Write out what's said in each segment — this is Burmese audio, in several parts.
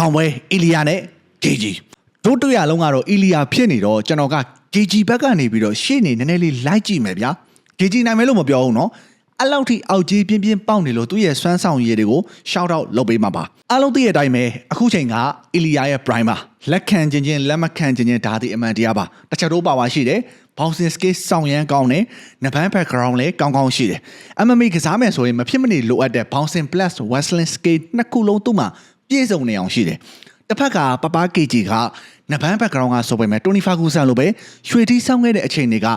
အောင်ပွဲအီလီယာနဲ့ KG တို့တွေ့ရလုံးကတော့အီလီယာဖြစ်နေတော့ကျွန်တော်က KG ဘက်ကနေပြီးတော့ရှေ့နေနည်းနည်းလေးလိုက်ကြည့်မယ်ဗျာ KG နိုင်မယ်လို့မပြောဘူးနော်အဲ့လောက်ထိအောက်ကြီးပြင်းပြင်းပေါက်နေလို့သူ့ရဲ့စွမ်းဆောင်ရည်တွေကို shout out လုပ်ပေးမှာပါအားလုံးသိတဲ့အတိုင်းပဲအခုချိန်ကအီလီယာရဲ့ prime ပါလက်ခံချင်းလက်မခံချင်းဒါဒီအမှန်တရားပါတစ်ချက်တော့ပါရှိတယ်bouncing skill စောင့်ရမ်းကောင်းတယ်။နဘန်း background လည်းကောင်းကောင်းရှိတယ်။ MMA ကစားမယ်ဆိုရင်မဖြစ်မနေလိုအပ်တဲ့ bouncing plus wrestling skill နှစ်ခုလုံးသူ့မှာပြည့်စုံနေအောင်ရှိတယ်။တစ်ဖက်ကပပ KG ကနဘန်း background ကဆိုပေမဲ့25ခုဆန်လို့ပဲရွှေတီးဆောင်ခဲ့တဲ့အချိန်တွေက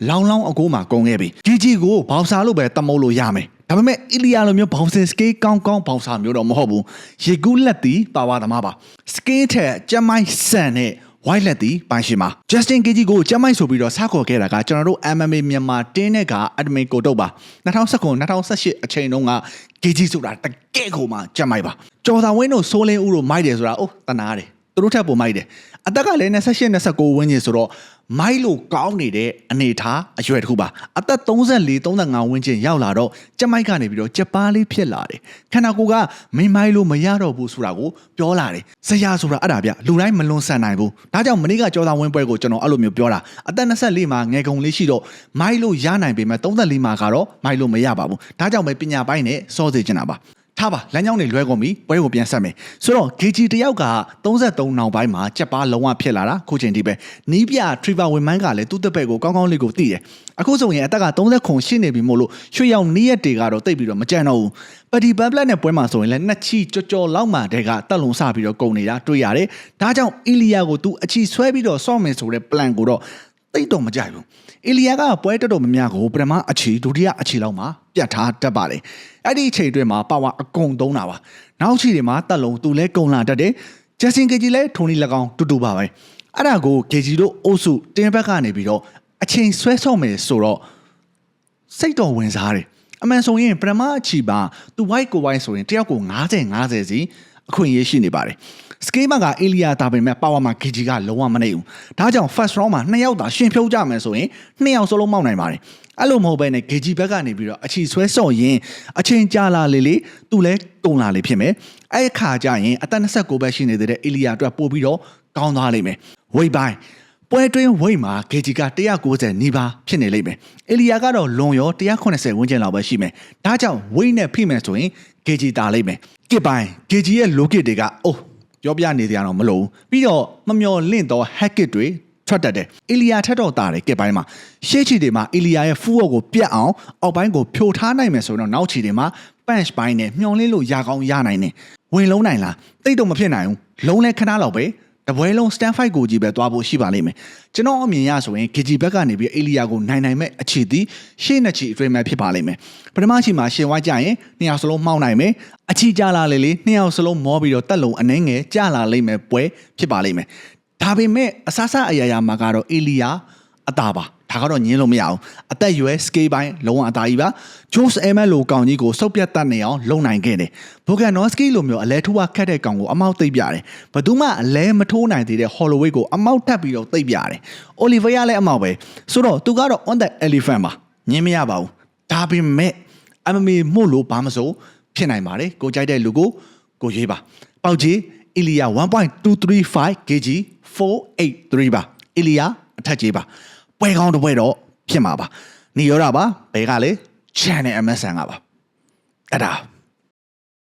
လောင်းအကိုးမှာကုန်ခဲ့ပြီ။ KG ကိုဘောင်ဆာလို့ပဲတမုတ်လို့ရမယ်။ဒါပေမဲ့အီလီယာလိုမျိုး bouncing skill ကောင်းဘောင်ဆာမျိုးတော့မဟုတ်ဘူး။ရေကူးလက်တီပါဝါသမားပါ။ skill ထက်ကြမ်းမိုင်းဆန်တဲ့White လက်တီပိုင်ရှိမှာ Justin KG ကိုကျမိုက်ဆိုပြီးတော့စခေါ်ခဲ့တာကကျွန်တော်တို့ MMA မြန်မာတင်းတဲ့က admin ကိုတုတ်ပါ2019 2018အချိန်တုန်းက KG ဆိုတာတကယ်ကိုမှကျမိုက်ပါကျော်သာဝင်းတို့စိုးလင်းဦးတို့မိုက်တယ်ဆိုတာတနာတယ်သူတို့ထက်ပိုမိုက်တယ်အသက်ကလည်း28 29ဝန်းကျင်ဆိုတော့မိုက်လို့ကောင်းနေတဲ့အနေထားအရွယ်တစ်ခုပါအသက်34 35ဝန်းကျင်ရောက်လာတော့ကျမိုက်ကနေပြီးတော့ကြက်ပါးလေးဖြစ်လာတယ်ခန္ဓာကိုယ်ကမင်းမိုက်လို့မရတော့ဘူးဆိုတာကိုပြောလာတယ်ဇရာဆိုတာအဲ့ဒါဗျလူတိုင်းမလွန်ဆန်နိုင်ဘူးဒါကြောင့်မနေ့ကကြောသာဝင်းပွဲကိုကျွန်တော်အဲ့လိုမျိုးပြောတာအသက်24မှာငယ်ကုန်လေးရှိတော့မိုက်လို့ရနိုင်ပေမဲ့34မှာကတော့မိုက်လို့မရပါဘူးဒါကြောင့်ပဲပညာပိုင်းနဲ့စောစေချင်တာပါထားပါလမ်းကြောင်းတွေလွဲကုန်ပြီပွဲကိုပြန်ဆက်မယ်ဆိုတော့ KG တယောက်က33နောက်ပိုင်းမှာကြက်ပါလုံးဝဖြစ်လာတာခုချိန်ဒီပဲနီးပြ Trevor Wimman ကလည်းသူ့တပည့်ကိုကောင်းကောင်းလေးကိုသိတယ်အခုဆိုရင်အသက်က30ရှိနေပြီမို့လို့ရွှေရောင်နီးရက်တွေကတော့တိတ်ပြီးတော့မကြမ်းတော့ဘူးပတီဘန်ပလက်နဲ့ပွဲမှာဆိုရင်လည်းနှစ်ချီကြော်လောက်မှတဲကတက်လုံစပြီးတော့ကုန်နေတာတွေ့ရတယ်ဒါကြောင့်အီလီယာကိုသူအချီဆွဲပြီးတော့စော့မယ်ဆိုတဲ့ plan ကိုတော့တိတ်တော့မကြိုက်ဘူးအီလီယာကပွဲတော်များများကိုပထမအချီဒုတိယအချီလောက်မှာပြတ်ထားတတ်ပါတယ်အဲ့ဒီအချိန်တွင်မှာပါဝါအကုန်သုံးတာပါနောက်ချီတွေမှာတက်လုံးသူလဲကုန်လာတတ်တယ်ဂျက်ဆင် KG လဲထုံးနီ၎င်းတူပါပဲအဲ့ဒါကို KG တို့အုပ်စုတင်းဘက်ကနေပြီးတော့အချိန်ဆွဲဆော့မယ်ဆိုတော့စိတ်တော်ဝင်စားတယ်အမှန်ဆိုရင်ပထမအချီပါသူ white ကို white ဆိုရင်တယောက်ကို50စီအခွင့်အရေးရှိနေပါတယ်စကေးမကအေလီယာတာပေမဲ့ပါဝါမှာ KG ကလုံးဝမနေဘူးဒါကြောင့် first round မှာ2ယောက်သာရှင်ဖြုတ်ကြမယ်ဆိုရင်2ယောက်စလုံးမောက်နိုင်ပါတယ်အဲ့လိုမဟုတ်ဘဲနဲ့ KG ဘက်ကနေပြီးတော့အချီဆွဲဆော့ရင်အချိန်ကြာလာလေသူလဲကုန်လာလေဖြစ်မယ်အဲ့ခါကျရင်အသက်29ပဲရှိနေတဲ့အေလီယာအတွက်ပို့ပြီးတော့ကောင်းသွားလိမ့်မယ်ဝိတ်ပိုင်းပွဲတွင်းဝိတ်မှာ KG က190နီးပါးဖြစ်နေလိမ့်မယ်အေလီယာကတော့လွန်ရော180ဝန်းကျင်လောက်ပဲရှိမယ်ဒါကြောင့်ဝိတ်နဲ့ဖိမယ်ဆိုရင် KG တာလိမ့်မယ်ကစ်ပိုင်း KG ရဲ့ low kick တွေကပြောပြနေကြတော့မလို့ပြီးတော့မမျော်လင့်တော့ hack kick တွေထွက်တတ်တယ်အီလီယာထက်တော့တာတယ်ကစ်ပိုင်းမှာရှေ့ချီတွေမှာအီလီယာရဲ့ full ကိုပြတ်အောင်အောက်ပိုင်းကိုဖြိုထားနိုင်မယ်ဆိုတော့နောက်ချီတွေမှာ punch ပိုင်းနဲ့မျော်လင့်လို့ရကောင်းရနိုင်တယ်ဝင်လုံးနိုင်လားတိတ်တော့မဖြစ်နိုင်ဘူးလုံးလဲခဏလောက်ပဲတပွဲလုံး stand fight ကိုကြီးပဲသွားဖို့ရှိပါလိမ့်မယ်ကျွန်တော်အမြင်ရဆိုရင် KG ဘက်ကနေပြီးအီလီယာကိုနိုင်မဲ့အခြေသည်ရှေ့နှစ်ချီအတွင်းမှာဖြစ်ပါလိမ့်မယ်ပထမချီမှာရှင်ဝိုင်းကြရင်နှစ်ယောက်စလုံးမှောက်နိုင်မယ်အချီကြလာလေနှစ်ယောက်စလုံးမောပြီးတော့တက်လုံးအနှဲငယ်ကြလာလိမ့်မယ်ပွဲဖြစ်ပါလိမ့်မယ်ဒါပေမဲ့အဆအရာရာမှာကတော့အီလီယာအသာပါဒါကတော့ညင်းလို့မရအောင်အသက်ရွယ် scale ပိုင်းလုံးဝအသာကြီးပါ Jones Emel လိုကောင်ကြီးကိုစုပ်ပြတ်တတ်နေအောင်လုံနိုင်ခဲ့တယ်။ Volkanovski လိုမျိုးအလဲထိုးခတ်တဲ့ကောင်ကိုအမောက်သိပ်ပြတယ်။ဘယ်သူမှအလဲမထိုးနိုင်သေးတဲ့ Holloway ကိုအမောက်ထပ်ပြီးတော့သိပ်ပြတယ်။ Oliveira လည်းအမောက်ပဲ။ဆိုတော့သူကတော့ on the elephant ပါ။ညင်းမရပါဘူး။ဒါပေမဲ့ MMA မို့လို့ဘာမဆိုဖြစ်နိုင်ပါတယ်။ကိုကြိုက်တဲ့လူကိုရွေးပါ။ပေါက်ကြီး Ilya 1.235 kg 483ပါ။ Ilya အထက်ကြီးပါ။ပွဲကောင်းတစ်ပွဲတော့ဖြစ်မှာပါ။နေရောတာပါဘဲကလေ channel MSN ကပါအဲ့ဒါ